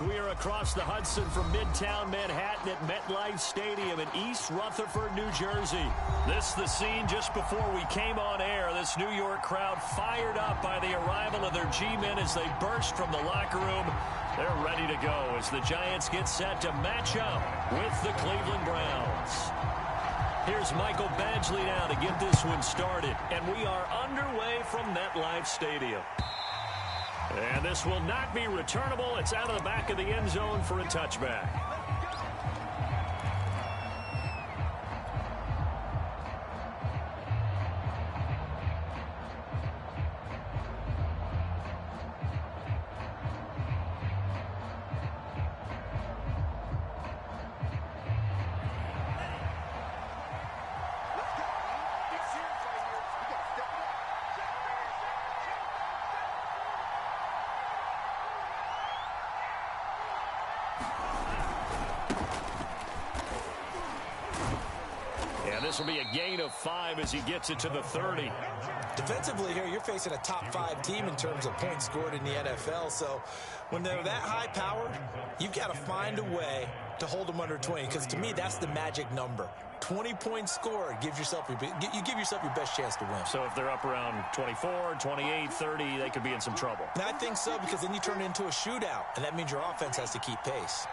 We are across the Hudson from Midtown Manhattan at MetLife Stadium in East Rutherford, New Jersey. This is the scene just before we came on air. This New York crowd fired up by the arrival of their G-men as they burst from the locker room. They're ready to go as the Giants get set to match up with the Cleveland Browns. Here's Michael Badgley now to get this one started. And we are underway from MetLife Stadium. And this will not be returnable. It's out of the back of the end zone for a touchback. This will be a gain of 5 as he gets it to the 30. Defensively here, you're facing a top-5 team in terms of points scored in the NFL. So when they're that high-powered, you've got to find a way to hold them under 20. Because to me, that's the magic number. 20 points scored, you give yourself your best chance to win. So if they're up around 24, 28, 30, they could be in some trouble. And I think so, because then you turn it into a shootout, and that means your offense has to keep pace.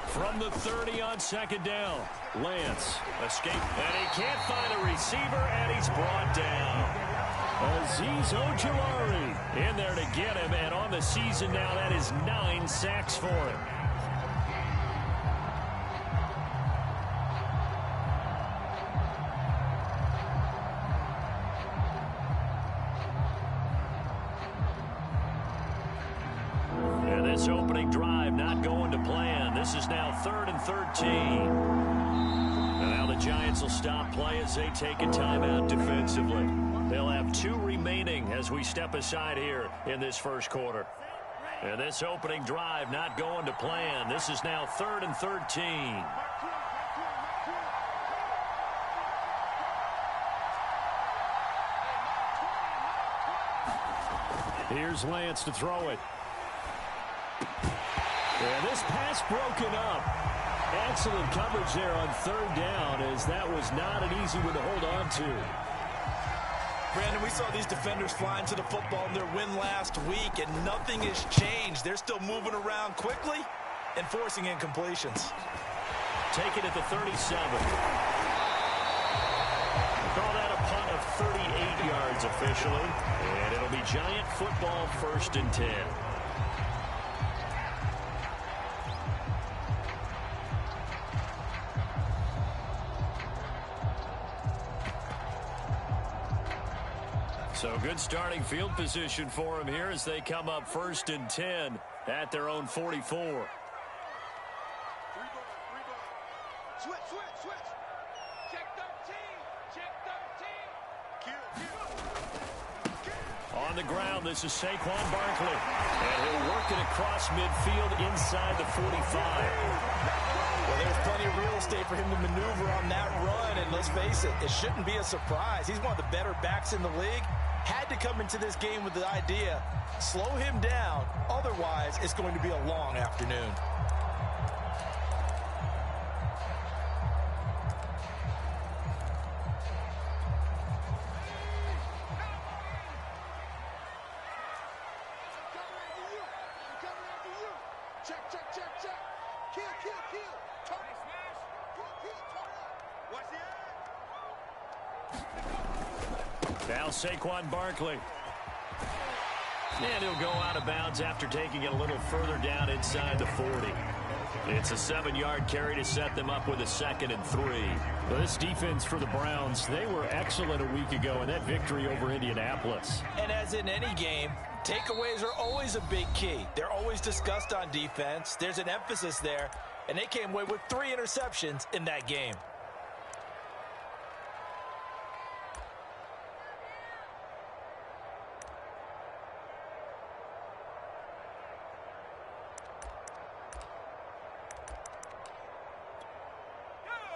From the 30 on second down, Lance escape, and he can't find a receiver, and he's brought down. Azeez Ojulari in there to get him, and on the season now, that is 9 sacks for him. This opening drive not going to plan. This is now 3rd and 13. And now the Giants will stop play as they take a timeout defensively. They'll have 2 remaining as we step aside here in this first quarter. And this opening drive not going to plan. This is now 3rd and 13. Here's Lance to throw it. And this pass broken up. Excellent coverage there on 3rd down, as that was not an easy one to hold on to. Brandon, we saw these defenders flying to the football in their win last week, and nothing has changed. They're still moving around quickly and forcing incompletions. Take it at the 37. Call that a punt of 38 yards officially. And it'll be Giant football 1st and 10. So good starting field position for them here as they come up 1st and 10 at their own 44. Switch. Check 13. On the ground, this is Saquon Barkley. And he'll work it across midfield inside the 45. Well, there's plenty of real estate for him to maneuver on that run. And let's face it, it shouldn't be a surprise. He's one of the better backs in the league. Had to come into this game with the idea, slow him down. Otherwise, it's going to be a long afternoon. Check. Kill. Turn. Watch the Now Saquon Barkley. And he'll go out of bounds after taking it a little further down inside the 40. It's a 7-yard carry to set them up with a 2nd and 3. Well, this defense for the Browns, they were excellent a week ago in that victory over Indianapolis. And as in any game, takeaways are always a big key. They're always discussed on defense. There's an emphasis there, and they came away with 3 interceptions in that game.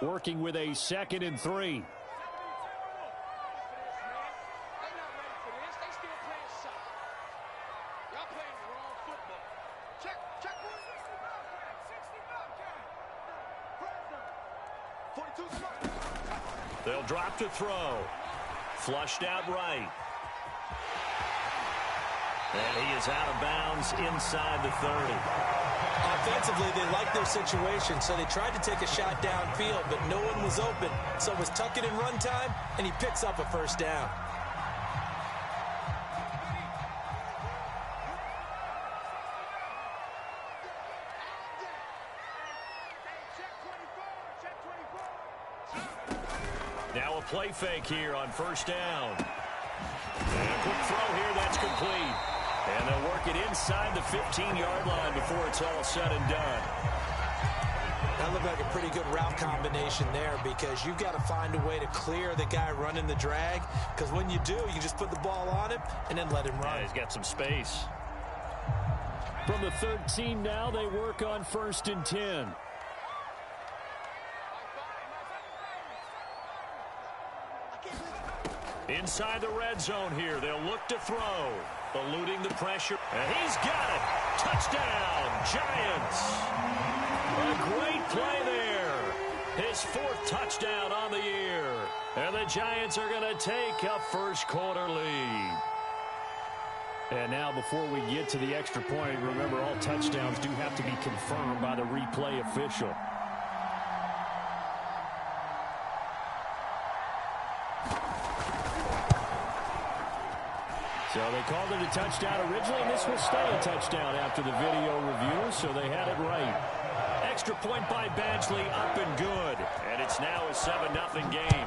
Working with a 2nd and 3. Y'all playing the wrong football. Check. They'll drop to throw. Flushed out right. And he is out of bounds inside the 30. Offensively, they liked their situation, so they tried to take a shot downfield, but no one was open. So it was tuck it in run time, and he picks up a first down. Now a play fake here on first down. And a quick throw here, that's complete. And they'll work it inside the 15-yard line before it's all said and done. That looked like a pretty good route combination there because you've got to find a way to clear the guy running the drag, because when you do, you just put the ball on him and then let him run. Yeah, he's got some space. From the 13 now, they work on 1st and 10. Inside the red zone here, they'll look to throw. Eluding the pressure, and he's got it. Touchdown, Giants. A great play there. His 4th touchdown on the year. And the Giants are going to take a first-quarter lead. And now before we get to the extra point, remember all touchdowns do have to be confirmed by the replay official. So they called it a touchdown originally, and this will stay a touchdown after the video review, so they had it right. Extra point by Badgley, up and good. And it's now a 7-0 game.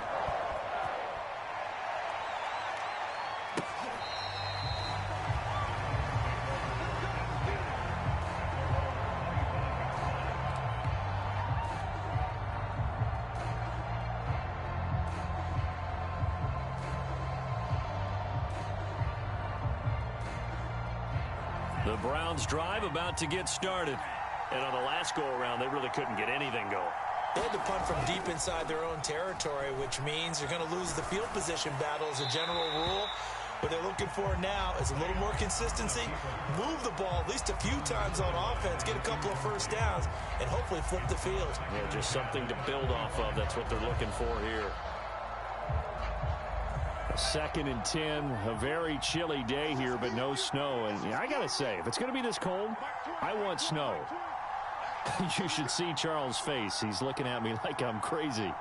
The Browns drive about to get started. And on the last go-around, they really couldn't get anything going. They had to punt from deep inside their own territory, which means they're going to lose the field position battle as a general rule. What they're looking for now is a little more consistency, move the ball at least a few times on offense, get a couple of first downs, and hopefully flip the field. Yeah, just something to build off of. That's what they're looking for here. 2nd and 10, a very chilly day here, but no snow. And I got to say, if it's going to be this cold, I want snow. You should see Charles' face. He's looking at me like I'm crazy.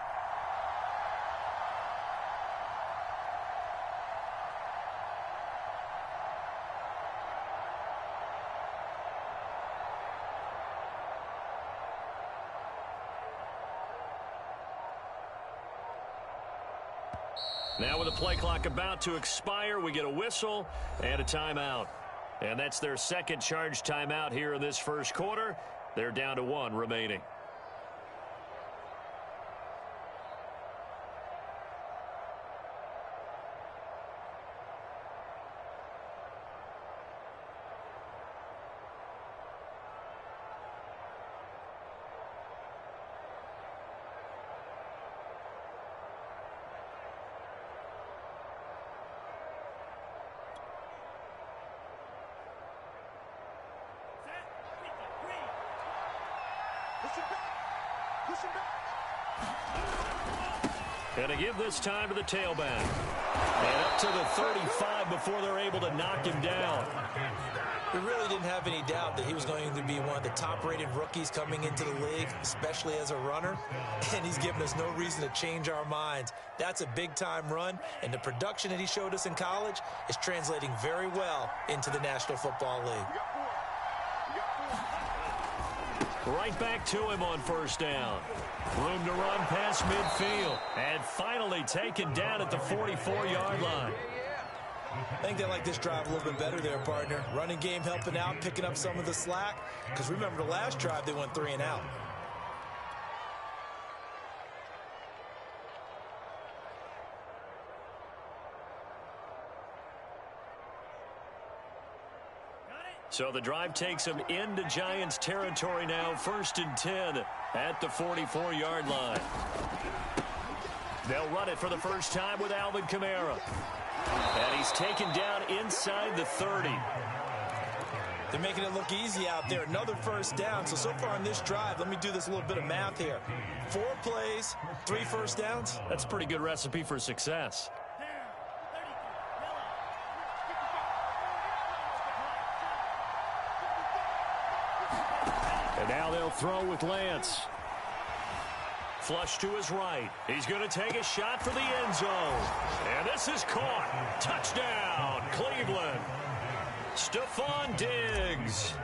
Now with the play clock about to expire, we get a whistle and a timeout. And that's their 2nd charge timeout here in this first quarter. They're down to 1 remaining. Going to give this time to the tailback. And up to the 35 before they're able to knock him down. We really didn't have any doubt that he was going to be one of the top-rated rookies coming into the league, especially as a runner. And he's given us no reason to change our minds. That's a big-time run, and the production that he showed us in college is translating very well into the National Football League. Right back to him on first down. Room to run past midfield. And finally taken down at the 44-yard line. I think they like this drive a little bit better there, partner. Running game helping out, picking up some of the slack. Because remember, the last drive, they went 3 and out. So the drive takes them into Giants territory now. 1st and 10 at the 44-yard line. They'll run it for the first time with Alvin Kamara. And he's taken down inside the 30. They're making it look easy out there. Another first down. So far on this drive, let me do this little bit of math here. 4 plays, 3 first downs. That's a pretty good recipe for success. And now they'll throw with Lance. Flush to his right. He's going to take a shot for the end zone. And this is caught. Touchdown, Cleveland. Stephon Diggs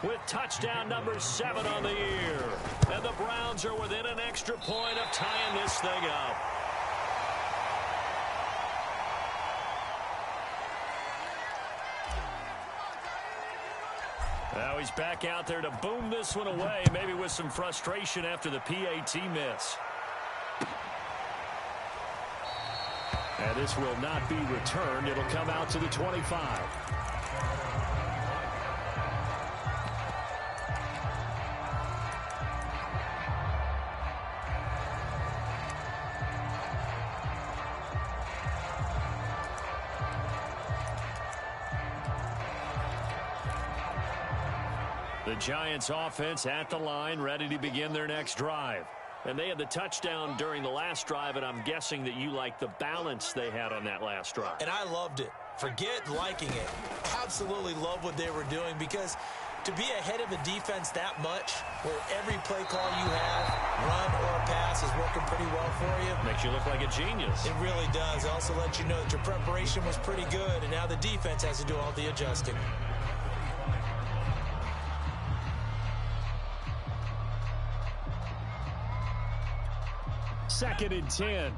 with touchdown number 7 on the year. And the Browns are within an extra point of tying this thing up. Now he's back out there to boom this one away, maybe with some frustration after the PAT miss. And this will not be returned. It'll come out to the 25. The Giants offense at the line, ready to begin their next drive. And they had the touchdown during the last drive, and I'm guessing that you like the balance they had on that last drive. And I loved it. Forget liking it. Absolutely love what they were doing, because to be ahead of a defense that much, where every play call you have, run or pass, is working pretty well for you. Makes you look like a genius. It really does. It also lets you know that your preparation was pretty good, and now the defense has to do all the adjusting. Second and 10.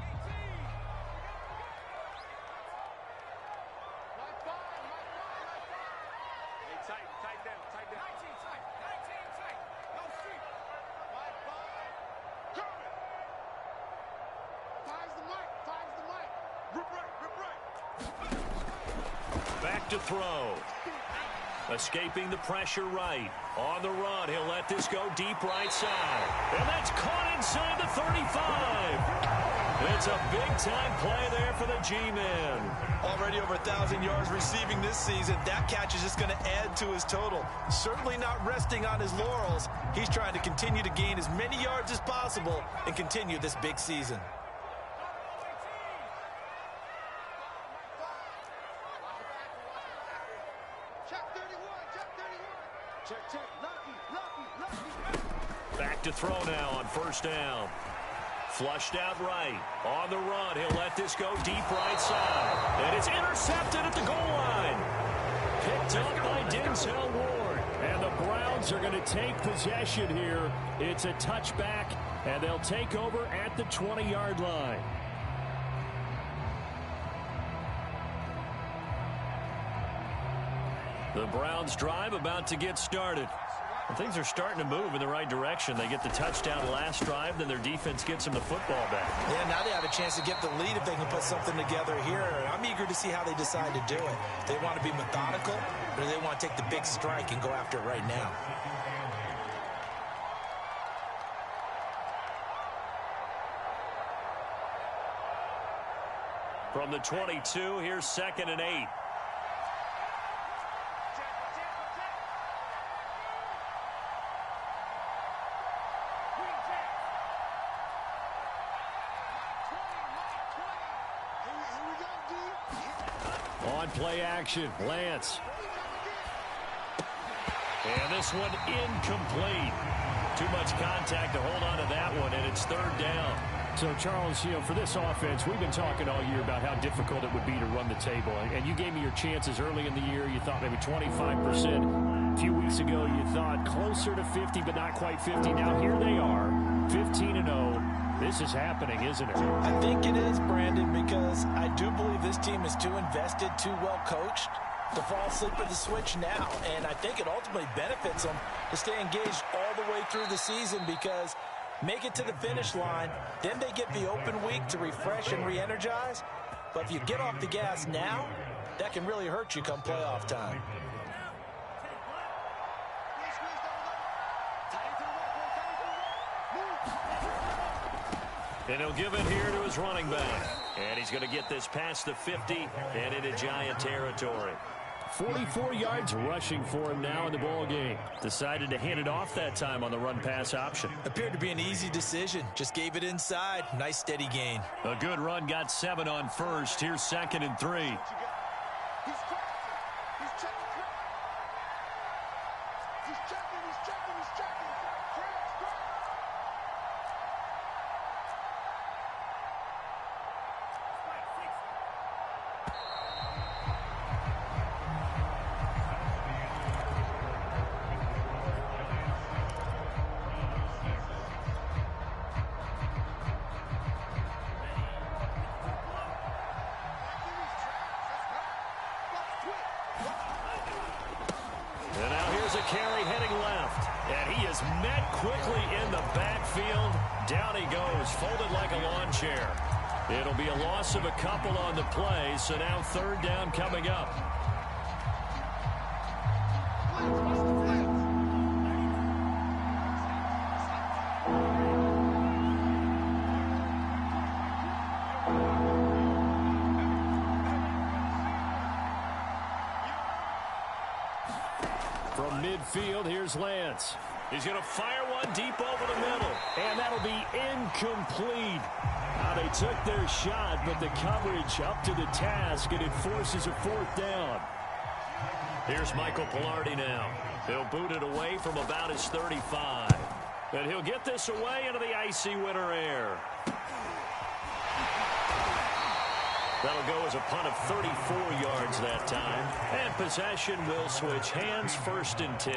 Back to throw. Escaping the pressure right. On the run, he'll let this go deep right side. And that's caught inside the 35. It's a big-time play there for the G-Men. Already over 1,000 yards receiving this season. That catch is just going to add to his total. Certainly not resting on his laurels. He's trying to continue to gain as many yards as possible and continue this big season. Back to throw now on first down. Flushed out right. On the run, he'll let this go deep right side. And it's intercepted at the goal line. Picked up by Denzel Ward. And the Browns are going to take possession here. It's a touchback, and they'll take over at the 20-yard line. The Browns drive about to get started. And things are starting to move in the right direction. They get the touchdown last drive, then their defense gets them the football back. Yeah, now they have a chance to get the lead if they can put something together here. I'm eager to see how they decide to do it. They want to be methodical, or do they want to take the big strike and go after it right now? From the 22, here's 2nd and 8. On play action, Lance. And this one incomplete. Too much contact to hold on to that one, and it's 3rd down. So, Charles, for this offense, we've been talking all year about how difficult it would be to run the table. And you gave me your chances early in the year. You thought maybe 25%. A few weeks ago, you thought closer to 50, but not quite 50. Now, here they are, 15-0. This is happening, isn't it? I think it is, Brandon, because I do believe this team is too invested, too well coached to fall asleep at the switch now. And I think it ultimately benefits them to stay engaged all the way through the season, because make it to the finish line, then they get the open week to refresh and re-energize. But if you get off the gas now, that can really hurt you come playoff time. And he'll give it here to his running back. And he's going to get this past the 50 and into Giant territory. 44 yards rushing for him now in the ball game. Decided to hand it off that time on the run-pass option. Appeared to be an easy decision. Just gave it inside. Nice steady gain. A good run, got 7 on first. Here's 2nd and 3. He's checking. And now here's a carry heading left. And he is met quickly in the backfield. Down he goes, folded like a lawn chair. It'll be a loss of a couple on the play, so now 3rd down coming up. From midfield, here's Lance. He's going to fire one deep over the middle. And that'll be incomplete. They took their shot, but the coverage up to the task, and it forces a 4th down. Here's Michael Palardy now. He'll boot it away from about his 35. And he'll get this away into the icy winter air. That'll go as a punt of 34 yards that time. And possession will switch hands, 1st and 10.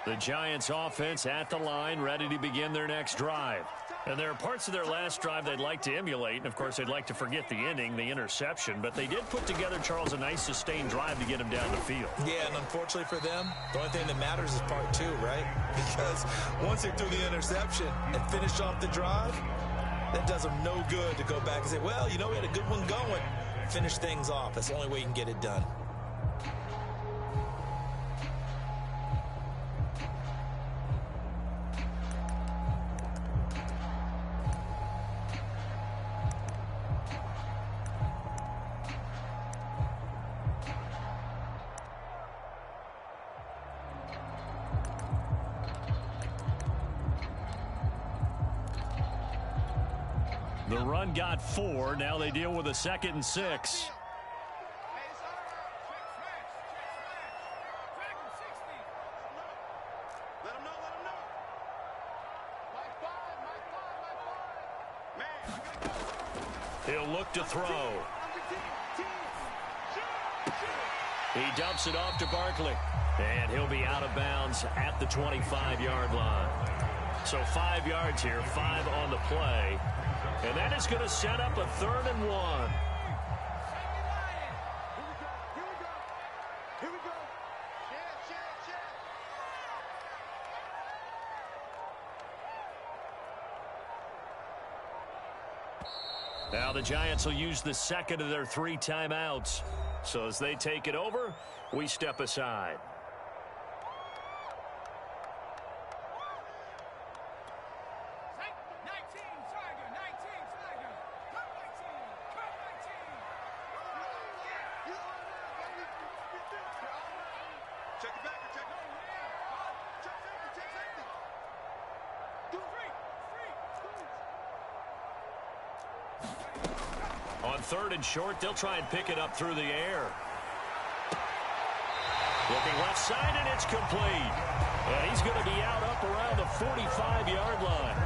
The Giants offense at the line, ready to begin their next drive. And there are parts of their last drive they'd like to emulate. And, of course, they'd like to forget the inning, the interception. But they did put together, Charles, a nice sustained drive to get him down the field. Yeah, and unfortunately for them, the only thing that matters is part 2, right? Because once they threw the interception and finished off the drive, that does them no good to go back and say, well, you know, we had a good one going. Finish things off. That's the only way you can get it done. The run got 4. Now they deal with a 2nd and 6. He'll look to throw. He dumps it off to Barkley. And he'll be out of bounds at the 25-yard line. So 5 yards here, 5 on the play. And that is going to set up a 3rd and 1. Now the Giants will use the 2nd of their 3 timeouts. So as they take it over, we step aside. On 3rd and short, they'll try and pick it up through the air. Looking left side, and it's complete. And he's going to be out up around the 45-yard line.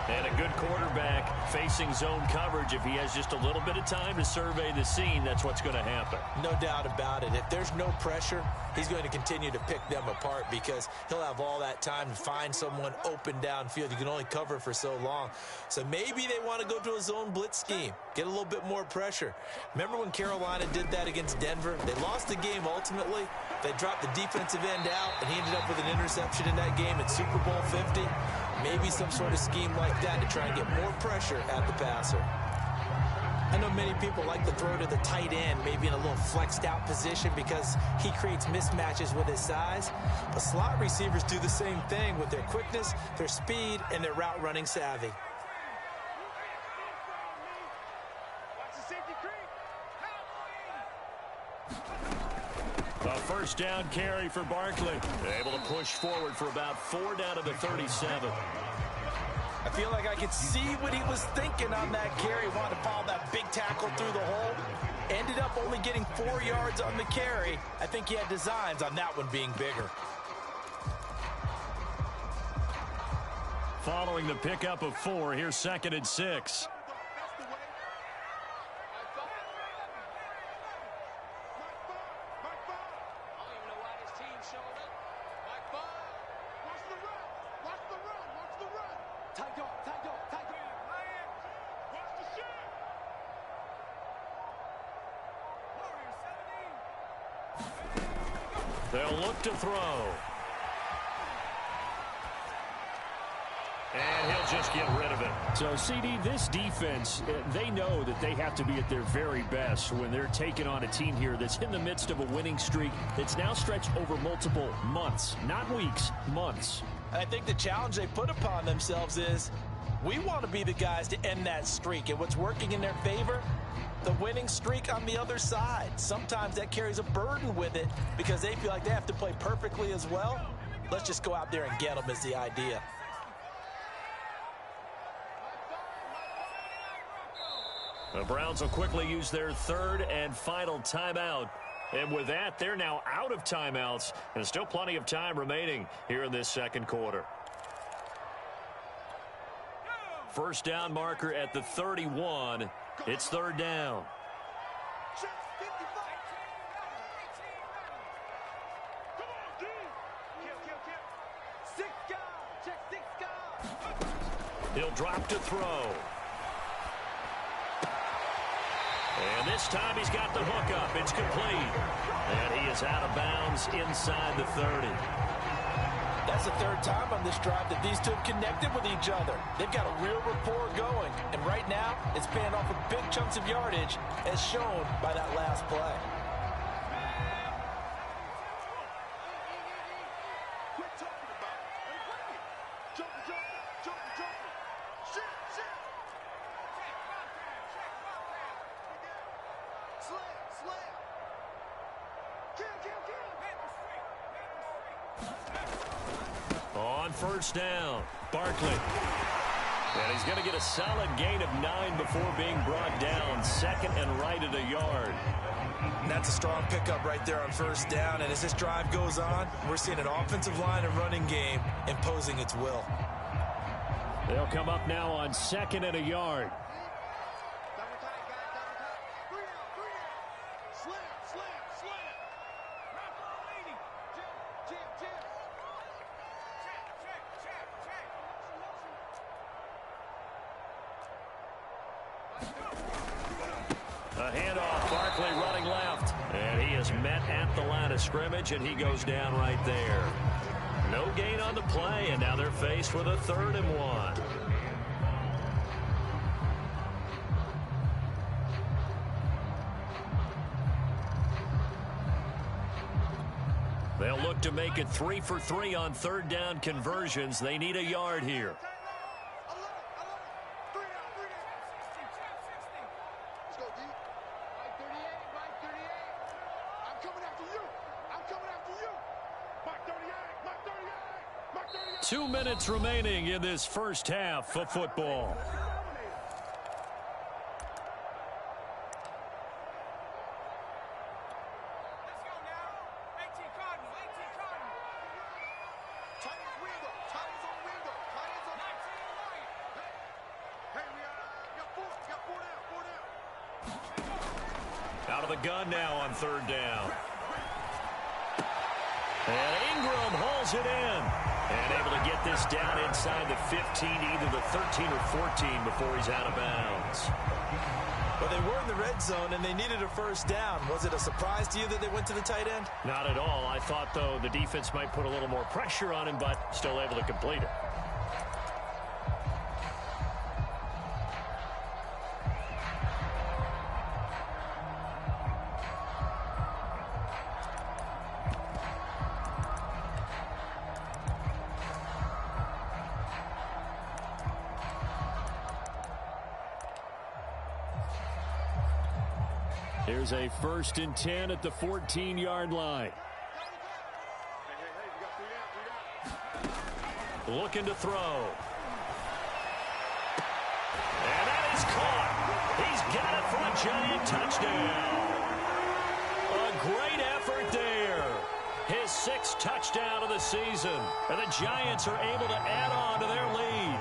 And a good quarterback facing zone coverage. If he has just a little bit of time to survey the scene, that's what's going to happen. No doubt about it. If there's no pressure, he's going to continue to pick them apart because he'll have all that time to find someone open downfield. You can only cover for so long. So maybe they want to go to a zone blitz scheme, get a little bit more pressure. Remember when Carolina did that against Denver? They lost the game ultimately. They dropped the defensive end out, and he ended up with an interception in that game at Super Bowl 50. Maybe some sort of scheme like that to try and get more pressure at the passer. I know many people like to throw to the tight end, maybe in a little flexed out position because he creates mismatches with his size. But slot receivers do the same thing with their quickness, their speed, and their route running savvy. A first down carry for Barkley. Able to push forward for about 4 down to the 37. I feel like I could see what he was thinking on that carry. Wanted to follow that big tackle through the hole. Ended up only getting 4 yards on the carry. I think he had designs on that one being bigger. Following the pickup of 4, here's 2nd and 6. They'll look to throw. And he'll just get rid of it. So, CD, this defense, they know that they have to be at their very best when they're taking on a team here that's in the midst of a winning streak that's now stretched over multiple months, not weeks, months. I think the challenge they put upon themselves is we want to be the guys to end that streak. And what's working in their favor? The winning streak on the other side. Sometimes that carries a burden with it because they feel like they have to play perfectly as well. Let's just go out there and get them is the idea. The Browns will quickly use their 3rd and final timeout. And with that, they're now out of timeouts. And still plenty of time remaining here in this 2nd quarter. First down marker at the 31. It's 3rd down. He'll drop to throw. And this time he's got the hook up. It's complete. And he is out of bounds inside the 30. That's the 3rd time on this drive that these two have connected with each other. They've got a real rapport going. And right now, it's paying off with big chunks of yardage, as shown by that last play. On first down, Barkley. And he's going to get a solid gain of 9 before being brought down. 2nd and right at a yard. And that's a strong pickup right there on first down. And as this drive goes on, we're seeing an offensive line and running game imposing its will. They'll come up now on 2nd and a yard. A handoff, Barkley running left. And he is met at the line of scrimmage, and he goes down right there. No gain on the play, and now they're faced with a 3rd and 1. They'll look to make it 3 for 3 on 3rd down conversions. They need a yard here. Let's go, D. 38, Mike 38. I'm coming after you. I'm coming after you. Mike 38, Mike 38, Mike 38. 2 minutes remaining in this first half of football. Out of the gun now on 3rd down. And Ingram hauls it in. And able to get this down inside the 15, either the 13 or 14 before he's out of bounds. Well, they were in the red zone, and they needed a first down. Was it a surprise to you that they went to the tight end? Not at all. I thought, though, the defense might put a little more pressure on him, but still able to complete it. Here's a 1st and 10 at the 14-yard line. Looking to throw. And that is caught. He's got it for a giant touchdown. A great effort there. His 6th touchdown of the season. And the Giants are able to add on to their lead.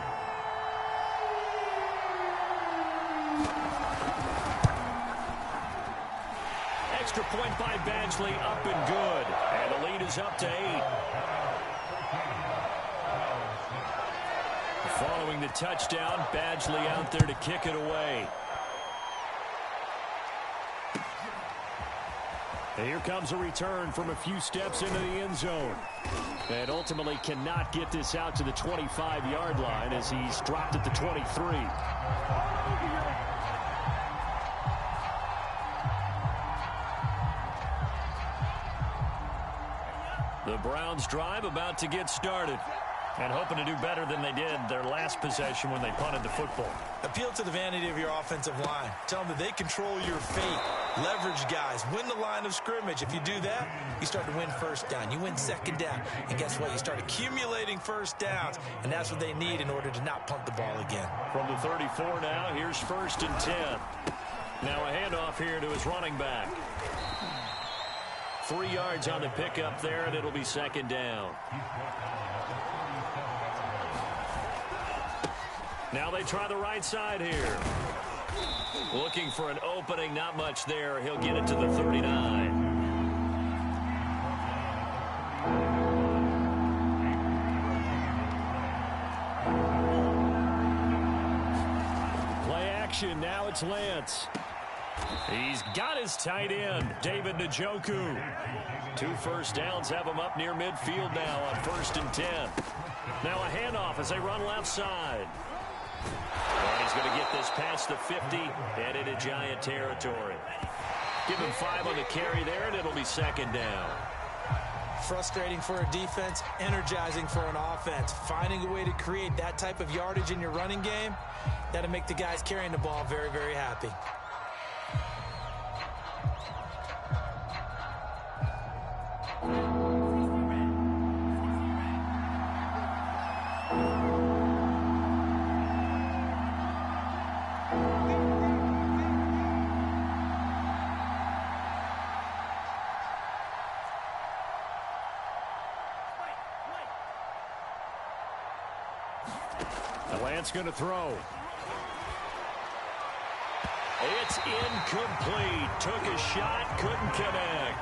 Extra point by Badgley, up and good. And the lead is up to 8. Following the touchdown, Badgley out there to kick it away. And here comes a return from a few steps into the end zone. And ultimately cannot get this out to the 25-yard line as he's dropped at the 23. The Browns drive about to get started. And hoping to do better than they did their last possession when they punted the football. Appeal to the vanity of your offensive line. Tell them that they control your fate. Leverage guys. Win the line of scrimmage. If you do that, you start to win 1st down. You win 2nd down. And guess what? You start accumulating 1st downs. And that's what they need in order to not punt the ball again. From the 34 now, here's 1st and 10. Now a handoff here to his running back. 3 yards on the pickup there, and it'll be 2nd down. Now they try the right side here. Looking for an opening, not much there. He'll get it to the 39. Play action, now it's Lance. He's got his tight end, David Njoku. 2 1st downs have him up near midfield now on 1st and 10. Now a handoff as they run left side. And he's going to get this past the 50 and into Giant territory. Give him 5 on the carry there, and it'll be 2nd down. Frustrating for a defense, energizing for an offense. Finding a way to create that type of yardage in your running game, that'll make the guys carrying the ball very, very happy. Lance going to throw. It's incomplete. Took a shot, couldn't connect.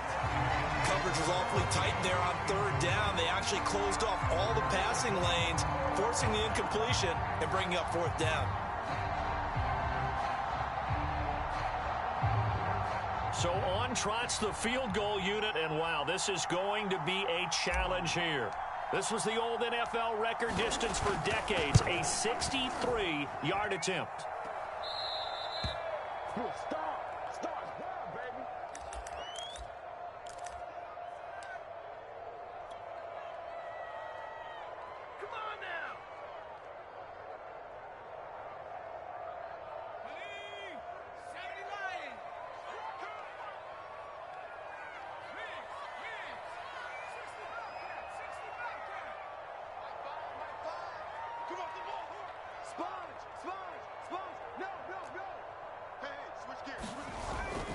Coverage was awfully tight there on 3rd down. They actually closed off all the passing lanes, forcing the incompletion and bringing up 4th down. So on trots the field goal unit, and wow, this is going to be a challenge here. This was the old NFL record distance for decades, a 63-yard attempt. Start, baby. Come on now.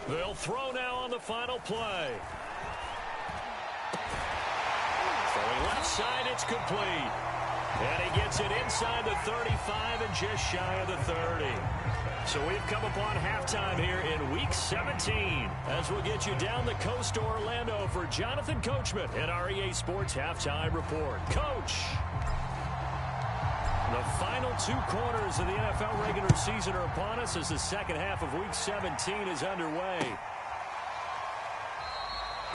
They'll throw now on the final play. Throwing left side, it's complete. And he gets it inside the 35 and just shy of the 30. So we've come upon halftime here in Week 17 as we'll get you down the coast to Orlando for Jonathan Coachman at our EA Sports Halftime Report. Coach! The final 2 quarters of the NFL regular season are upon us as the second half of Week 17 is underway.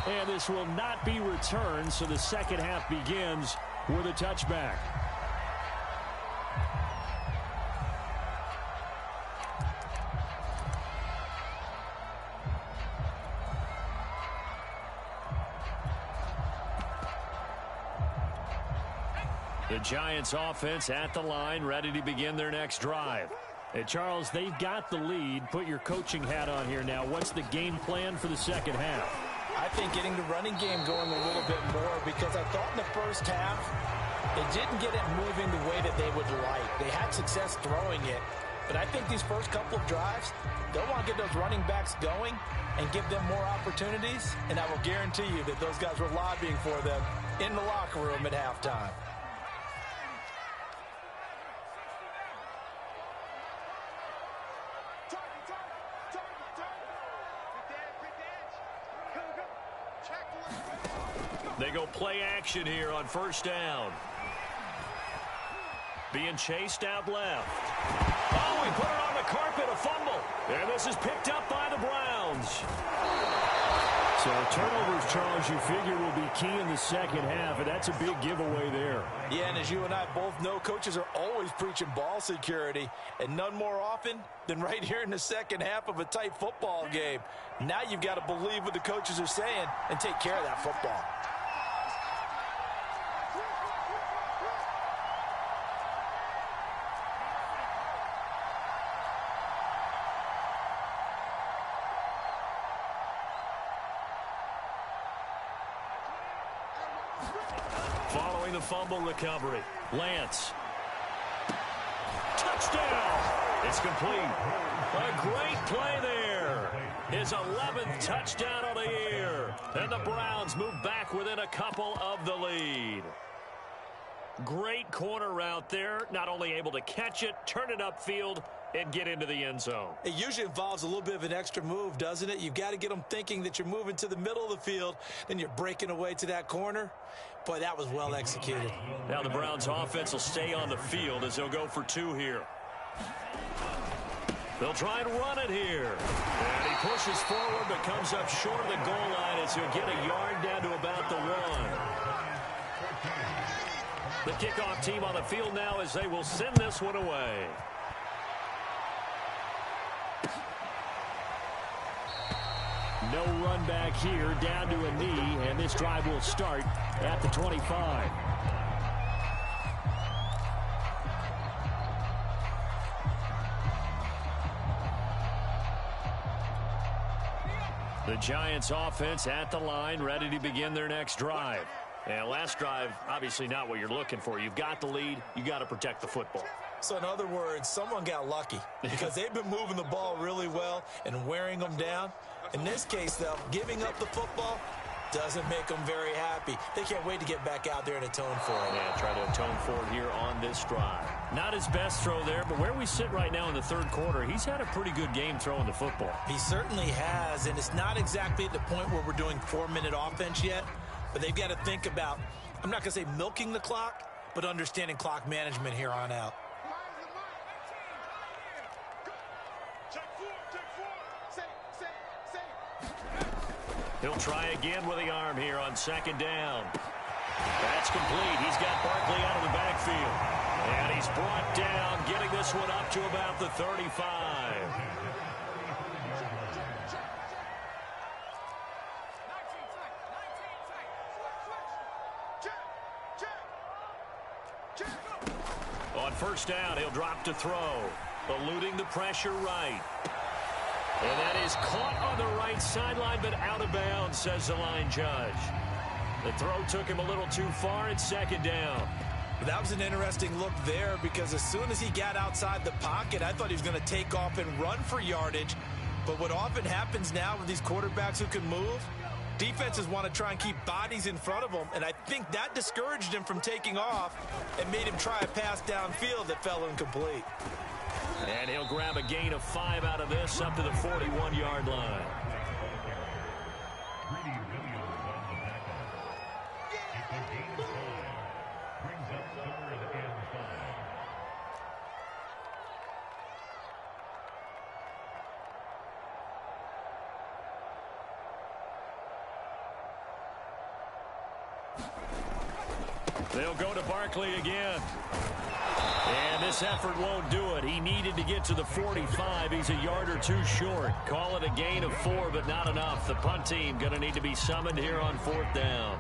And this will not be returned, so the second half begins with a touchback. The Giants offense at the line, ready to begin their next drive. Hey, Charles, they've got the lead. Put your coaching hat on here now. What's the game plan for the second half? I think getting the running game going a little bit more, because I thought in the first half they didn't get it moving the way that they would like. They had success throwing it, but I think these first couple of drives, they'll want to get those running backs going and give them more opportunities, and I will guarantee you that those guys were lobbying for them in the locker room at halftime. They go play action here on first down. Being chased out left. Oh, he put it on the carpet, a fumble. And this is picked up by the Browns. So turnovers, Charles, you figure will be key in the second half, and that's a big giveaway there. Yeah, and as you and I both know, coaches are always preaching ball security, and none more often than right here in the second half of a tight football game. Now you've got to believe what the coaches are saying and take care of that football. Following the fumble recovery, Lance. Touchdown! It's complete. A great play there. His 11th touchdown of the year. And the Browns move back within a couple of the lead. Great corner route there. Not only able to catch it, turn it upfield, and get into the end zone. It usually involves a little bit of an extra move, doesn't it? You've got to get them thinking that you're moving to the middle of the field, then you're breaking away to that corner. Boy, that was well executed. Now the Browns offense will stay on the field as they'll go for two here. They'll try and run it here. And he pushes forward but comes up short of the goal line as he'll get a yard down to about the one. The kickoff team on the field now as they will send this one away. No run back here, down to a knee, and this drive will start at the 25. The Giants offense at the line, ready to begin their next drive. And last drive, obviously not what you're looking for. You've got the lead. You got to protect the football. So in other words, someone got lucky because they've been moving the ball really well and wearing them down. In this case, though, giving up the football doesn't make them very happy. They can't wait to get back out there and atone for it. Yeah, try to atone for it here on this drive. Not his best throw there, but where we sit right now in the third quarter, he's had a pretty good game throwing the football. He certainly has, and it's not exactly at the point where we're doing 4-minute offense yet, but they've got to think about, I'm not going to say milking the clock, but understanding clock management here on out. He'll try again with the arm here on second down. That's complete. He's got Barkley out of the backfield. And he's brought down, getting this one up to about the 35. On first down, he'll drop to throw. Eluding the pressure right. And that is caught on the right sideline, but out of bounds, says the line judge. The throw took him a little too far at second down. That was an interesting look there because as soon as he got outside the pocket, I thought he was going to take off and run for yardage. But what often happens now with these quarterbacks who can move, defenses want to try and keep bodies in front of them, and I think that discouraged him from taking off and made him try a pass downfield that fell incomplete. And he'll grab a gain of 5 out of this up to the 41-yard line. They'll go to Barkley again. And this effort won't do it. He needed to get to the 45. He's a yard or two short. Call it a gain of 4, but not enough. The punt team going to need to be summoned here on fourth down.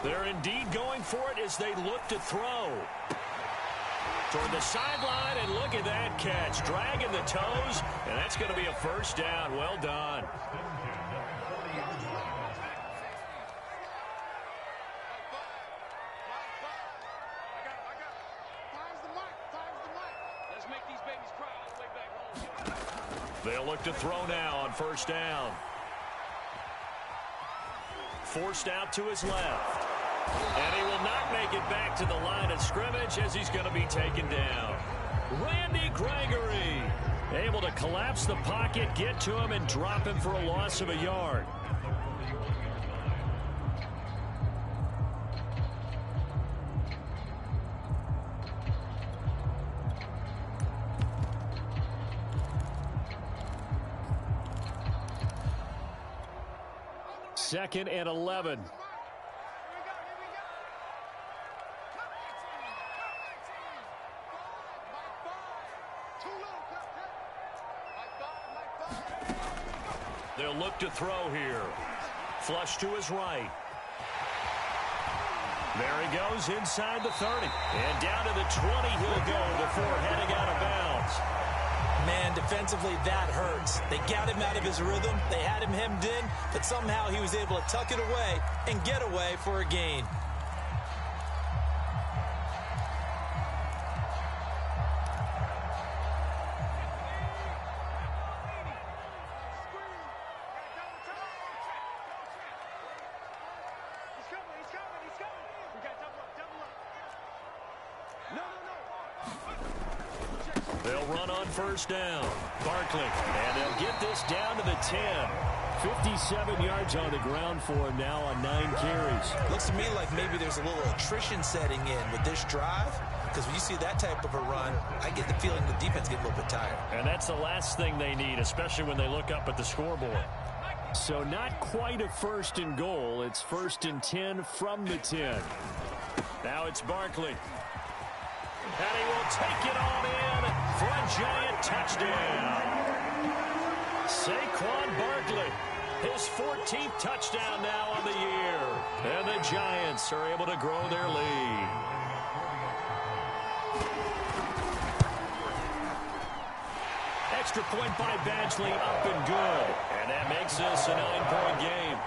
They're indeed going for it as they look to throw. Toward the sideline, and look at that catch. Dragging the toes, and that's going to be a first down. Well done. They'll look to throw now on first down. Forced out to his left. And he will not make it back to the line of scrimmage as he's going to be taken down. Randy Gregory able to collapse the pocket, get to him, and drop him for a loss of a yard. Second and 11. They'll look to throw here. Flush to his right. There he goes inside the 30. And down to the 20 he'll go before heading out of bounds. Man, defensively, that hurts. They got him out of his rhythm. They had him hemmed in, but somehow he was able to tuck it away and get away for a gain. They'll run on first down. Barkley, and they'll get this down to the 10. 57 yards on the ground for him now on 9 carries. Looks to me like maybe there's a little attrition setting in with this drive, because when you see that type of a run, I get the feeling the defense gets a little bit tired. And that's the last thing they need, especially when they look up at the scoreboard. So not quite a first and goal. It's first and 10 from the 10. Now it's Barkley. And he will take it on in for a giant touchdown. Saquon Barkley, his 14th touchdown now on the year. And the Giants are able to grow their lead. Extra point by Badgley, up and good. And that makes this a 9-point game.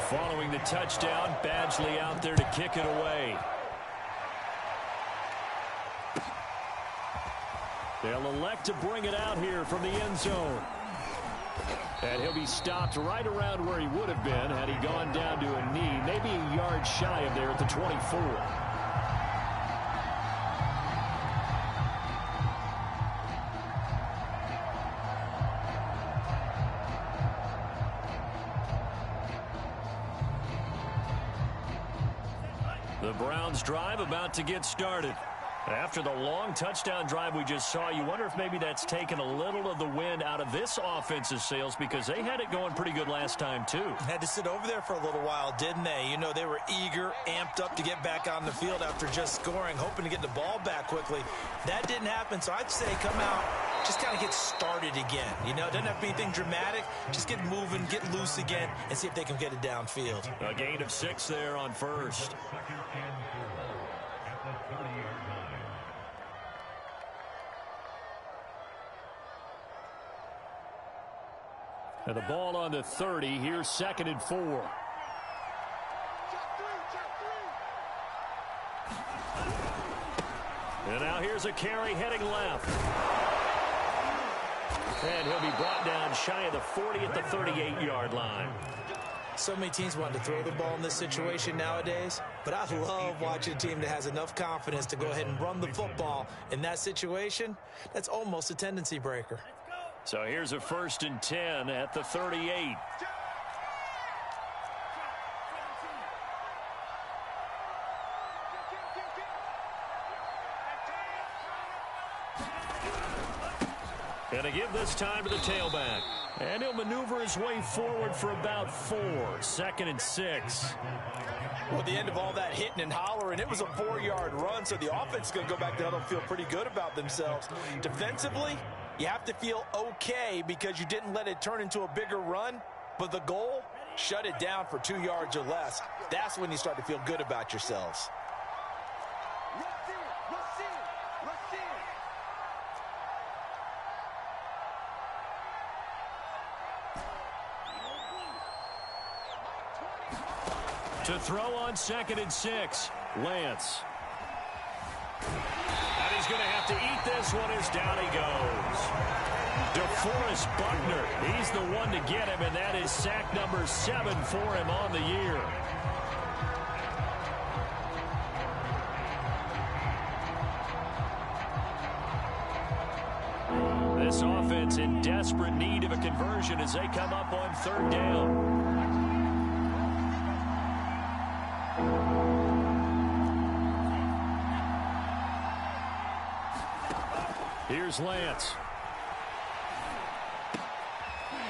Following the touchdown, Badgley out there to kick it away. They'll elect to bring it out here from the end zone. And he'll be stopped right around where he would have been had he gone down to a knee, maybe a yard shy of there at the 24. The Browns drive about to get started. After the long touchdown drive we just saw, you wonder if maybe that's taken a little of the wind out of this offensive sails, because they had it going pretty good last time too. Had to sit over there for a little while, didn't they? You know, they were eager, amped up to get back on the field after just scoring, hoping to get the ball back quickly. That didn't happen, so I'd say come out, just kind of get started again. You know, it doesn't have to be anything dramatic. Just get moving, get loose again, and see if they can get it downfield. A gain of 6 there on first. And the ball on the 30. Here's 2nd and 4. And now here's a carry heading left. And he'll be brought down shy of the 40 at the 38-yard line. So many teams want to throw the ball in this situation nowadays, but I love watching a team that has enough confidence to go ahead and run the football. In that situation, that's almost a tendency breaker. So here's a 1st and 10 at the 38. And to give this time to the tailback. And he'll maneuver his way forward for about 4. 2nd and 6. Well, at the end of all that hitting and hollering, it was a 4-yard run, so the offense is going to go back down and feel pretty good about themselves. Defensively, You have to feel okay because you didn't let it turn into a bigger run, but the goal, shut it down for 2 yards or less. That's when you start to feel good about yourselves. To throw on 2nd and 6, Lance. And he's going to have to eat this one as down he goes. DeForest Buckner, he's the one to get him, and that is sack number 7 for him on the year. This offense in desperate need of a conversion as they come up on 3rd down. Here's Lance.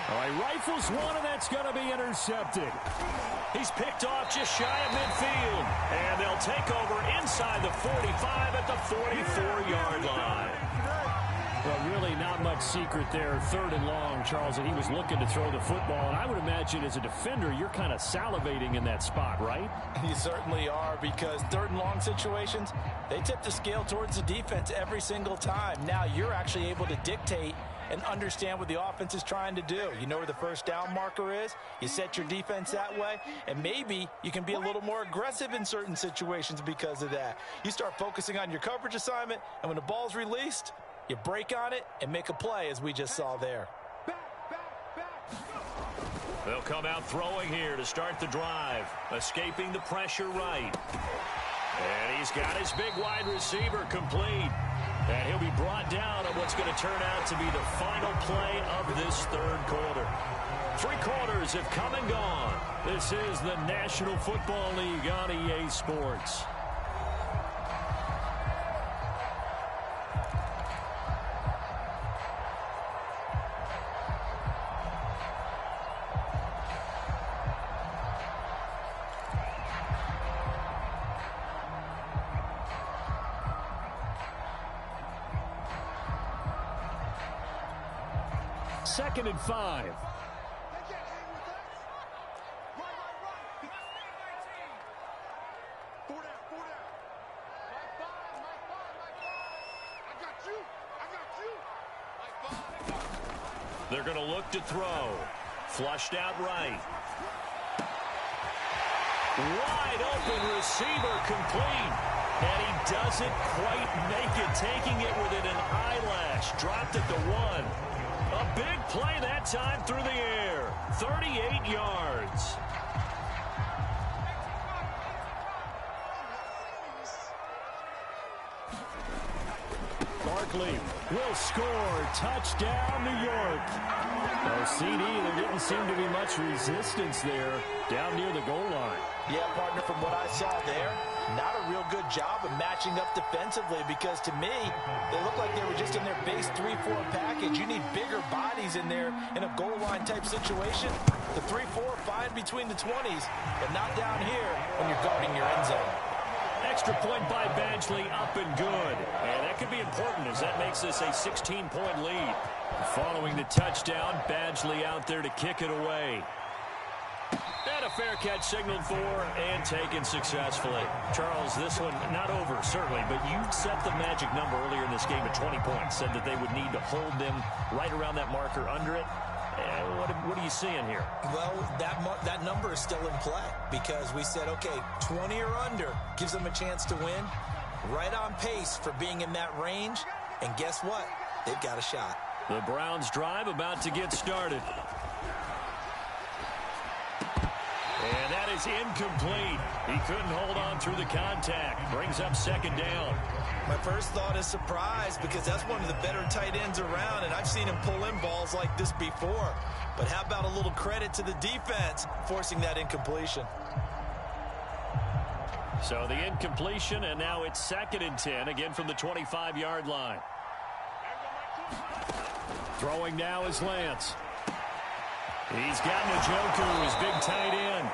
All right, rifles one, and that's going to be intercepted. He's picked off just shy of midfield, and they'll take over inside the 45 at the 44-yard line. Well, really not much secret there. 3rd and long, Charles, and he was looking to throw the football. And I would imagine as a defender, you're kind of salivating in that spot, right? You certainly are, because 3rd and long situations, they tip the scale towards the defense every single time. Now you're actually able to dictate and understand what the offense is trying to do. You know where the 1st down marker is. You set your defense that way, and maybe you can be a little more aggressive in certain situations because of that. You start focusing on your coverage assignment, and when the ball's released, you break on it and make a play, as we just saw there. They'll come out throwing here to start the drive, escaping the pressure right. And he's got his big wide receiver complete. And he'll be brought down on what's going to turn out to be the final play of this 3rd quarter. 3 quarters have come and gone. This is the National Football League on EA Sports. Second and 5. They're going to look to throw. Flushed out right. Wide open receiver complete. And he doesn't quite make it, taking it within an eyelash. Dropped at the 1. A big play that time through the air. 38 yards. Barkley will score. Touchdown, New York. Oh, CD, there didn't seem to be much resistance there down near the goal line. Yeah, partner, from what I saw there, not a real good job of matching up defensively, because to me, they look like they were just in their base 3-4 package. You need bigger bodies in there in a goal line type situation. The 3-4 fine between the 20s, but not down here when you're guarding your end zone. Extra point by Badgley, up and good. And that could be important as that makes this a 16-point lead. Following the touchdown, Badgley out there to kick it away. And a fair catch signaled for and taken successfully. Charles, this one not over, certainly, but you set the magic number earlier in this game at 20 points. Said that they would need to hold them right around that marker under it. What are you seeing here? Well, that number is still in play, because we said, okay, 20 or under gives them a chance to win. Right on pace for being in that range. And guess what? They've got a shot. The Browns drive about to get started. And that is incomplete. He couldn't hold on through the contact. Brings up 2nd down. My first thought is surprise, because that's one of the better tight ends around, and I've seen him pull in balls like this before. But how about a little credit to the defense forcing that incompletion? So the incompletion, and now it's 2nd and 10, again from the 25-yard line. Throwing now is Lance. He's got Njoku, his big tight end.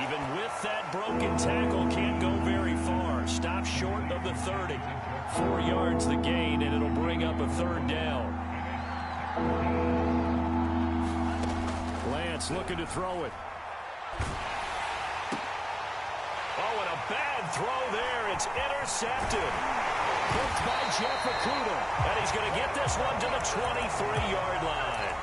Even with that broken tackle, can't go very far. Stop short of the 30. 4 yards the gain, and it'll bring up a 3rd down. Lance looking to throw it. Oh, and a bad throw there. It's intercepted. Hooked by Jeff Okudah. And he's going to get this one to the 23-yard line.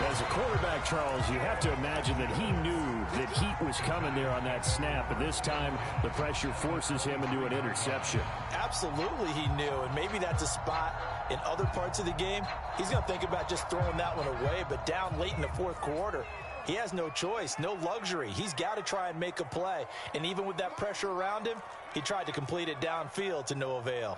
As a quarterback, Charles, you have to imagine that he knew that heat was coming there on that snap. And this time, the pressure forces him into an interception. Absolutely he knew. And maybe that's a spot in other parts of the game. He's going to think about just throwing that one away. But down late in the fourth quarter, he has no choice, no luxury. He's got to try and make a play. And even with that pressure around him, he tried to complete it downfield to no avail.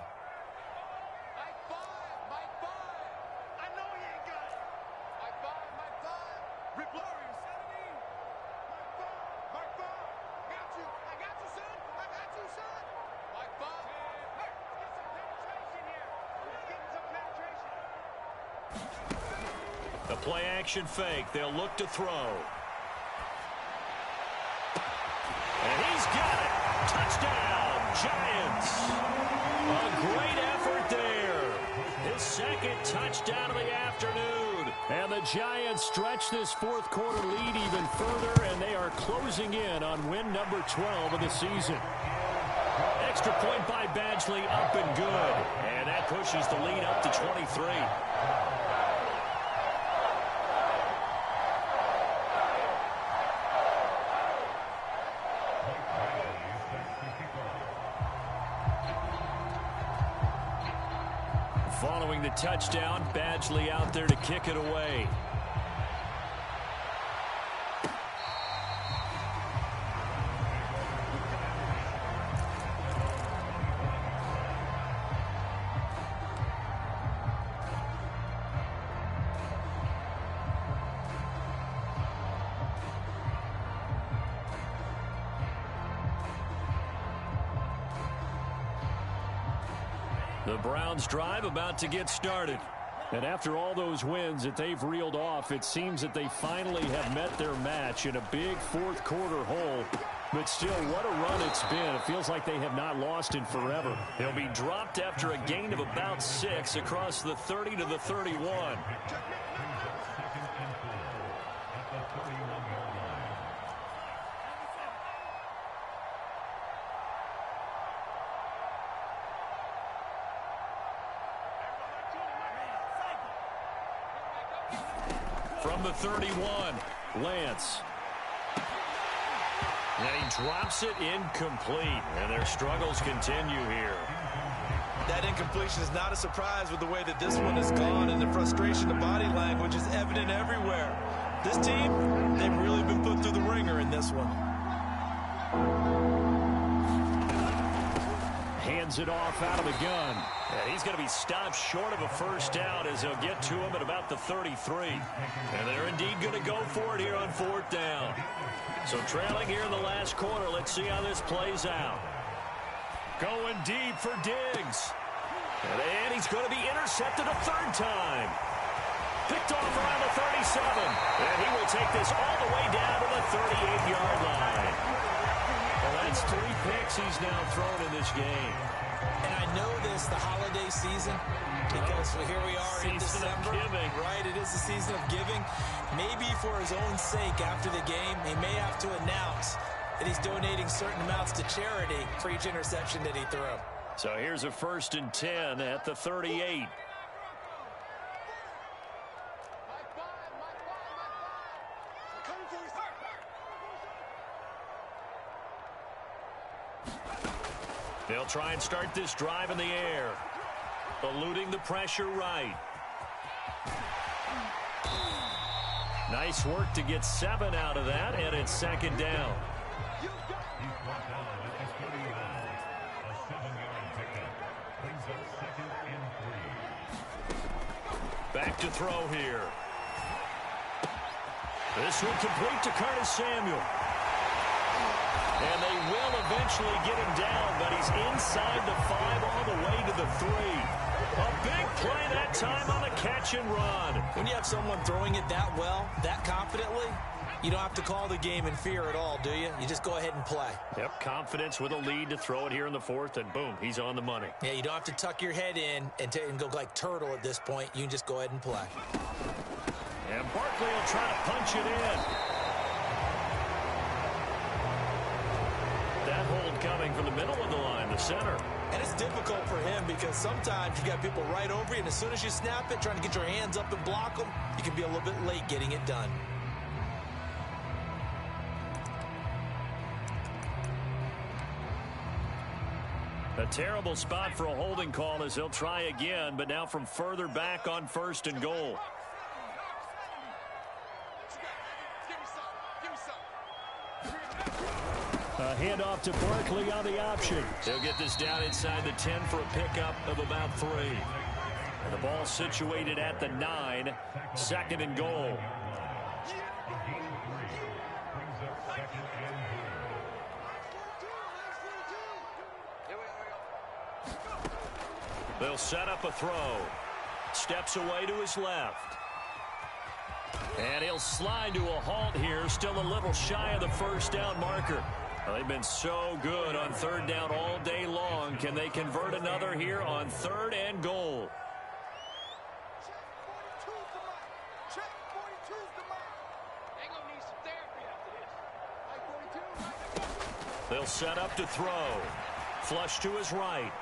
The play action fake. They'll look to throw. And he's got it. Touchdown, Giants. A great effort there. His second touchdown of the afternoon. And the Giants stretch this fourth quarter lead even further, and they are closing in on win number 12 of the season. Extra point by Badgley, up and good. And that pushes the lead up to 23. Following the touchdown, Badgley out there to kick it away. The Browns drive about to get started. And after all those wins that they've reeled off, it seems that they finally have met their match in a big fourth quarter hole. But still, what a run it's been. It feels like they have not lost in forever. They'll be dropped after a gain of about 6 across the 30 to the 31. From the 31, Lance. And he drops it incomplete. And their struggles continue here. That incompletion is not a surprise with the way that this one has gone, and the frustration, the body language is evident everywhere. This team, they've really been put through the ringer in this one. Hands it off out of the gun. And he's going to be stopped short of a first down as they'll get to him at about the 33. And they're indeed going to go for it here on fourth down. So trailing here in the last quarter, let's see how this plays out. Going deep for Diggs. And he's going to be intercepted a third time. Picked off around the 37. And he will take this all the way down to the 38-yard line. Well, that's 3 picks he's now thrown in this game. And I know this, the holiday season, because here we are in December, right? It is the season of giving. Maybe for his own sake after the game, he may have to announce that he's donating certain amounts to charity for each interception that he threw. So here's a 1st and 10 at the 38. They'll try and start this drive in the air. Eluding the pressure right. Nice work to get 7 out of that, and it's second down. Back to throw here. This one complete to Curtis Samuel. And they will eventually get him down, but he's inside the 5 all the way to the 3. A big play that time on a catch and run. When you have someone throwing it that well, that confidently, You don't have to call the game in fear at all, do you? You just go ahead and play. Yep, confidence with a lead to throw it here in the fourth, and boom, he's on the money. Yeah, you don't have to tuck your head in and go like turtle at this point. You can just go ahead and play. And Barkley will try to punch it in. That hold coming from the middle of the line, the center. And it's difficult for him because sometimes you've got people right over you, and as soon as you snap it, trying to get your hands up and block them, you can be a little bit late getting it done. A terrible spot for a holding call as he'll try again, but now from further back on 1st and goal. A handoff to Barkley on the option. He'll get this down inside the 10 for a pickup of about 3. And the ball situated at the 9, 2nd and goal. They'll set up a throw. Steps away to his left. And he'll slide to a halt here, still a little shy of the first down marker. Well, they've been so good on 3rd down all day long. Can they convert another here on 3rd and goal? They'll set up to throw. Flush to his right.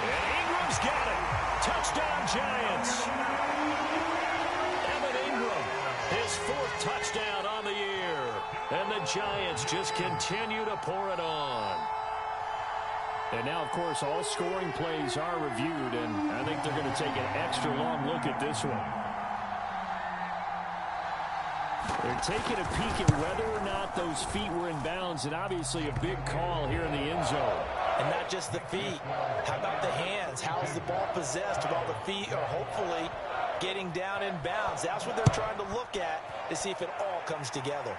And Ingram's got it. Touchdown, Giants. Evan Ingram, his 4th touchdown on the year. And the Giants just continue to pour it on. And now, of course, all scoring plays are reviewed, and I think they're going to take an extra long look at this one. They're taking a peek at whether or not those feet were in bounds, and obviously a big call here in the end zone. And not just the feet. How about the hands? How's the ball possessed while the feet are hopefully getting down in bounds? That's what they're trying to look at to see if it all comes together.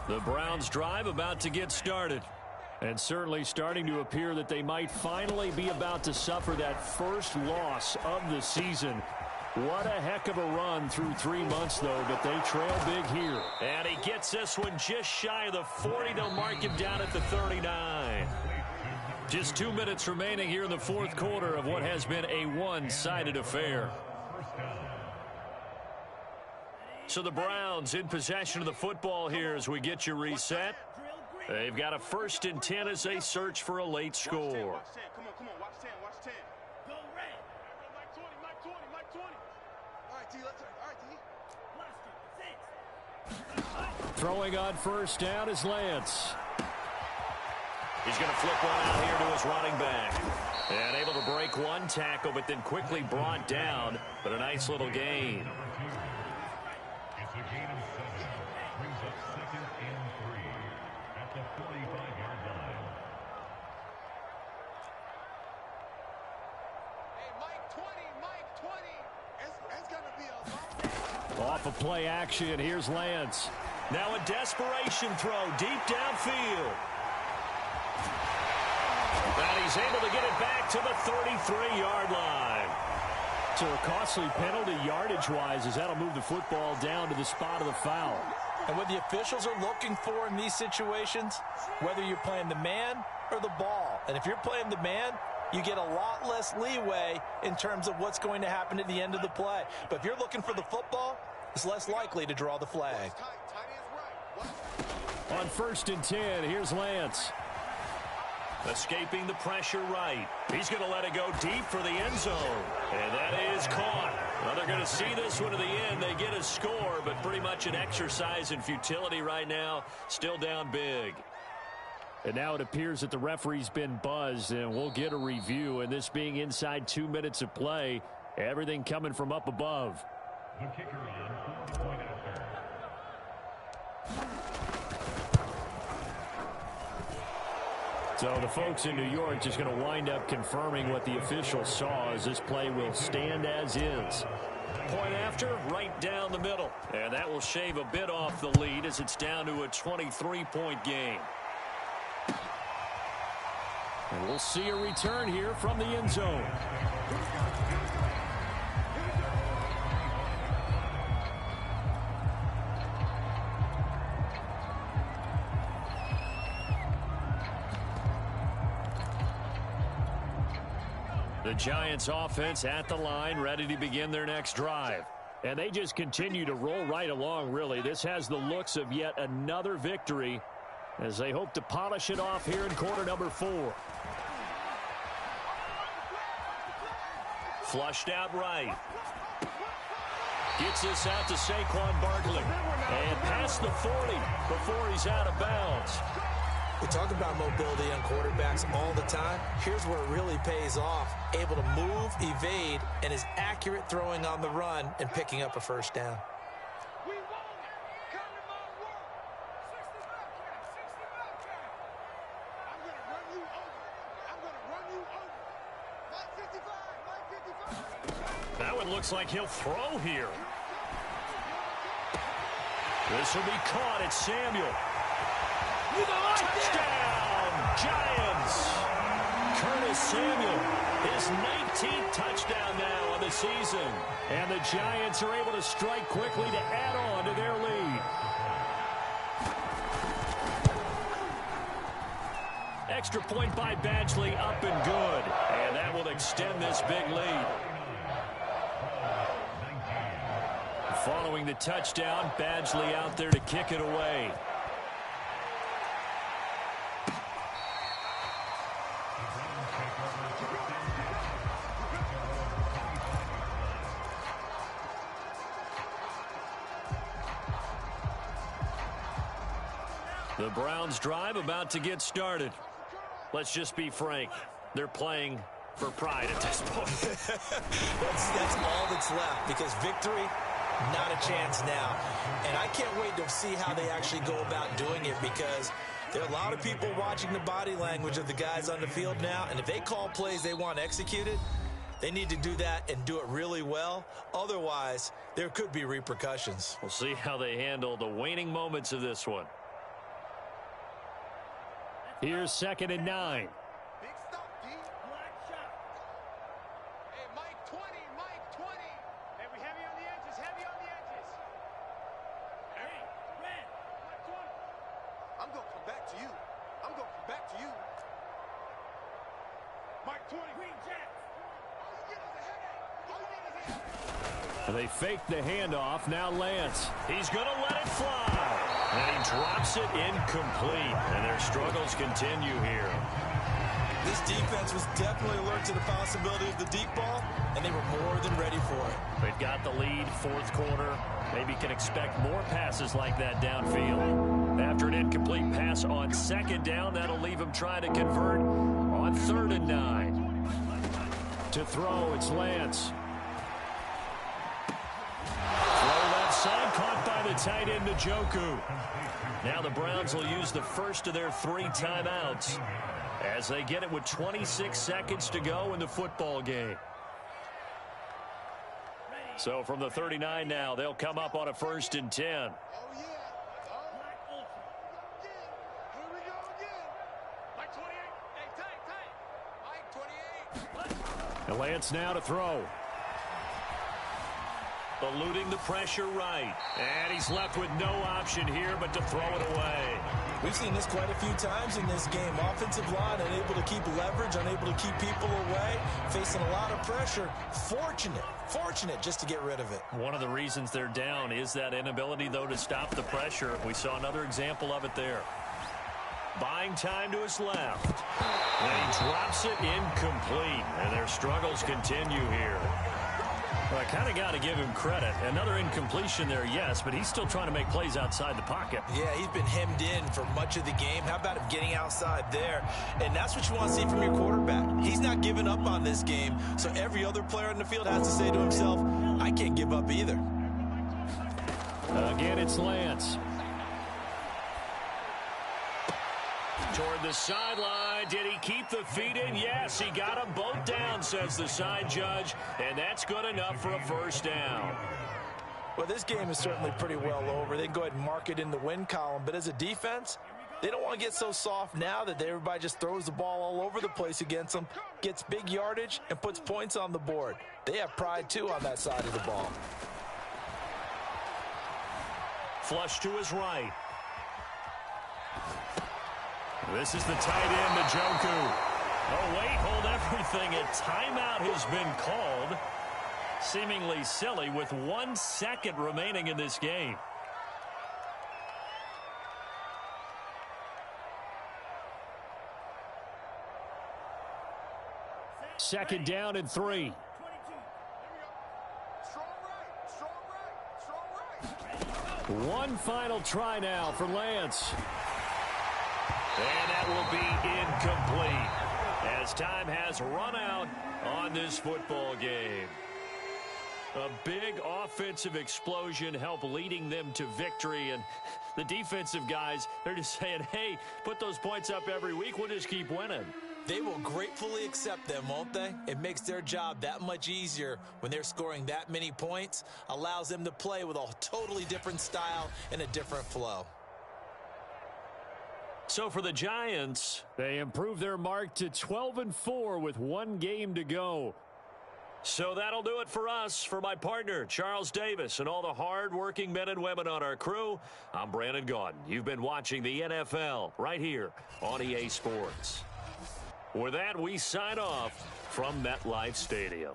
The Browns drive about to get started. And certainly starting to appear that they might finally be about to suffer that first loss of the season. What a heck of a run through 3 months, though, but they trail big here. And he gets this one just shy of the 40. They'll mark him down at the 39. Just 2 minutes remaining here in the 4th quarter of what has been a one-sided affair. So the Browns in possession of the football here as we get you reset. They've got a 1st and 10 as they search for a late score. Watch 10. Come on, watch 10, watch 10. Go red. Mike 20, Mike 20, Mike 20. All right, T, let's turn. All right, T. Throwing on 1st down is Lance. He's going to flip one out here to his running back. And able to break one tackle, but then quickly brought down. But a nice little gain. It's a gain of 7. Brings up 2nd and 3 at the 45-yard line. Hey, Mike 20, Mike 20. It's going to be a long. Off of play action, here's Lance. Now a desperation throw deep downfield. And he's able to get it back to the 33-yard line. So a costly penalty yardage-wise as that'll move the football down to the spot of the foul. And what the officials are looking for in these situations, whether you're playing the man or the ball. And if you're playing the man, you get a lot less leeway in terms of what's going to happen at the end of the play. But if you're looking for the football, it's less likely to draw the flag. On 1st and 10, here's Lance. Escaping the pressure right. He's going to let it go deep for the end zone. And that is caught. Well, they're going to see this one to the end. They get a score, but pretty much an exercise in futility right now. Still down big. And now it appears that the referee's been buzzed, and we'll get a review. And this being inside 2 minutes of play, everything coming from up above. The kicker on 4-point after. So the folks in New York just going to wind up confirming what the officials saw, as this play will stand as is. Point after, right down the middle. And that will shave a bit off the lead as it's down to a 23-point game. And we'll see a return here from the end zone. The Giants offense at the line, ready to begin their next drive. And they just continue to roll right along, really. This has the looks of yet another victory as they hope to polish it off here in quarter number 4. Flushed out right. Gets this out to Saquon Barkley. And past the 40 before he's out of bounds. We talk about mobility on quarterbacks all the time. Here's where it really pays off. Able to move, evade, and is accurate throwing on the run and picking up a first down. That one looks like he'll throw here. This will be caught. It's Samuel. Touchdown, Giants. Curtis Samuel, his 19th touchdown now on the season. And the Giants are able to strike quickly to add on to their lead. Extra point by Badgley, up and good. And that will extend this big lead. Following the touchdown, Badgley out there to kick it away. The Browns drive about to get started. Let's just be frank. They're playing for pride at this point. that's all that's left, because victory, not a chance now. And I can't wait to see how they actually go about doing it, because there are a lot of people watching the body language of the guys on the field now, and if they call plays they want executed, they need to do that and do it really well. Otherwise, there could be repercussions. We'll see how they handle the waning moments of this one. Here's 2nd and 9. Big stop, D. Black shot. Hey, Mike 20, Mike 20. Hey, we heavy on the edges, heavy on the edges. Hey, red. Mike 20. I'm going to come back to you. I'm going to come back to you. Mike 20. Green Jack. All you get is a headache. All you get is a headache. They fake the handoff. Now Lance. He's going to let it fly. And he drops it incomplete. And their struggles continue here. This defense was definitely alert to the possibility of the deep ball, and they were more than ready for it. They've got the lead, 4th quarter. Maybe can expect more passes like that downfield. After an incomplete pass on 2nd down, that'll leave him trying to convert on 3rd and 9. To throw, it's Lance. Side caught by the tight end Njoku. Now the Browns will use the first of their 3 timeouts as they get it with 26 seconds to go in the football game. So from the 39 now, they'll come up on a 1st and 10. Oh, yeah. Oh, here we go again. Mike 28. Hey, tight. Mike 28. And Lance now to throw. Eluding the pressure right. And he's left with no option here but to throw it away. We've seen this quite a few times in this game. Offensive line unable to keep leverage, unable to keep people away, facing a lot of pressure. Fortunate just to get rid of it. One of the reasons they're down is that inability, though, to stop the pressure. We saw another example of it there. Buying time to his left. And he drops it incomplete. And their struggles continue here. Well, I kind of got to give him credit. Another incompletion there, yes, but he's still trying to make plays outside the pocket. Yeah, he's been hemmed in for much of the game. How about him getting outside there? And that's what you want to see from your quarterback. He's not giving up on this game, so every other player in the field has to say to himself, I can't give up either. Again, it's Lance. Toward the sideline. Did he keep the feet in? Yes, he got them both down, says the side judge. And that's good enough for a first down. Well, this game is certainly pretty well over. They can go ahead and mark it in the win column. But as a defense, they don't want to get so soft now that everybody just throws the ball all over the place against them, gets big yardage, and puts points on the board. They have pride, too, on that side of the ball. Flush to his right. This is the tight end, Njoku. Oh, wait, hold everything. A timeout has been called. Seemingly silly with 1 second remaining in this game. Second down and 3. One final try now for Lance. And that will be incomplete as time has run out on this football game. A big offensive explosion helped leading them to victory. And the defensive guys, they're just saying, hey, put those points up every week. We'll just keep winning. They will gratefully accept them, won't they? It makes their job that much easier when they're scoring that many points. Allows them to play with a totally different style and a different flow. So for the Giants, they improve their mark to 12-4 with 1 game to go. So that'll do it for us. For my partner, Charles Davis, and all the hard-working men and women on our crew, I'm Brandon Gaudin. You've been watching the NFL right here on EA Sports. With that, we sign off from MetLife Stadium.